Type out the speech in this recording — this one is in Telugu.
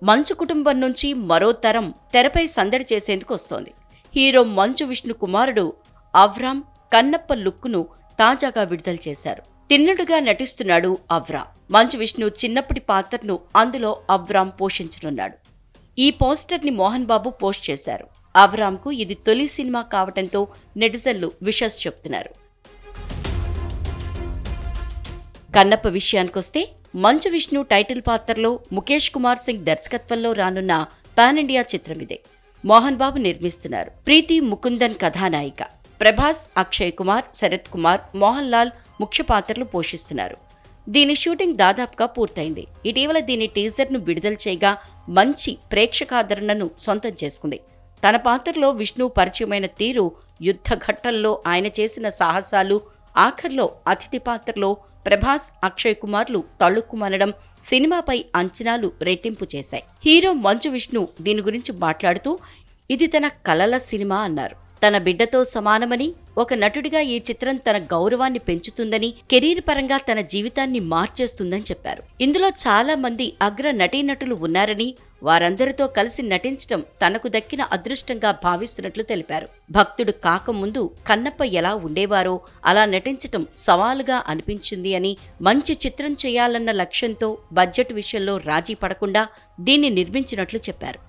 మంచు కుటుంబం నుంచి మరో తరం తెరపై సందడి చేసేందుకు వస్తోంది. హీరో మంచు విష్ణు కుమారుడు అవ్రామ్ కన్నప్ప లుక్ను తాజాగా విడుదల చేశారు. తిన్నడుగా నటిస్తున్నాడు అవ్రామ్. మంచు విష్ణు చిన్నప్పటి పాత్రను అందులో అవ్రామ్ పోషించనున్నాడు. ఈ పోస్టర్ని మోహన్ బాబు పోస్ట్ చేశారు. అవ్రామ్కు ఇది తొలి సినిమా కావడంతో నెటిజన్లు విషస్ చెప్తున్నారు. కన్నప్ప విషయానికొస్తే మంచు విష్ణు టైటిల్ పాత్రలో ముఖేష్ కుమార్ సింగ్ దర్శకత్వంలో రానున్న పాన్ ఇండియా చిత్రం ఇదే. మోహన్ బాబు నిర్మిస్తున్నారు. ప్రీతి ముకుందన్ కథానాయిక. ప్రభాస్, అక్షయ్ కుమార్, శరత్ కుమార్, మోహన్ లాల్ ముఖ్య పాత్రలు పోషిస్తున్నారు. దీని షూటింగ్ దాదాపుగా పూర్తయింది. ఇటీవల దీని టీజర్ను విడుదల చేయగా మంచి ప్రేక్షకాదరణను సొంతం చేసుకుంది. తన పాత్రలో విష్ణు పరిచయమైన తీరు, యుద్ధ ఘట్టంలో ఆయన చేసిన సాహసాలు, ఆఖర్లో అతిథి పాత్రలో ప్రభాస్, అక్షయ్ కుమార్లు తళుక్కుమనడం సినిమాపై అంచనాలు రెట్టింపు చేశాయి. హీరో మంచు విష్ణు దీని గురించి మాట్లాడుతూ ఇది తన కలల సినిమా అన్నారు. తన బిడ్డతో సమానమని, ఒక నటుడిగా ఈ చిత్రం తన గౌరవాన్ని పెంచుతుందని, కెరీర్ పరంగా తన జీవితాన్ని మార్చేస్తుందని చెప్పారు. ఇందులో చాలా మంది అగ్ర నటీనటులు ఉన్నారని, వారందరితో కలిసి నటించడం తనకు దక్కిన అదృష్టంగా భావిస్తున్నట్లు తెలిపారు. భక్తుడు కాకముందు కన్నప్ప ఎలా ఉండేవారో అలా నటించటం సవాలుగా అనిపించింది అని, మంచి చిత్రం చేయాలన్న లక్ష్యంతో బడ్జెట్ విషయంలో రాజీ పడకుండా దీన్ని నిర్మించినట్లు చెప్పారు.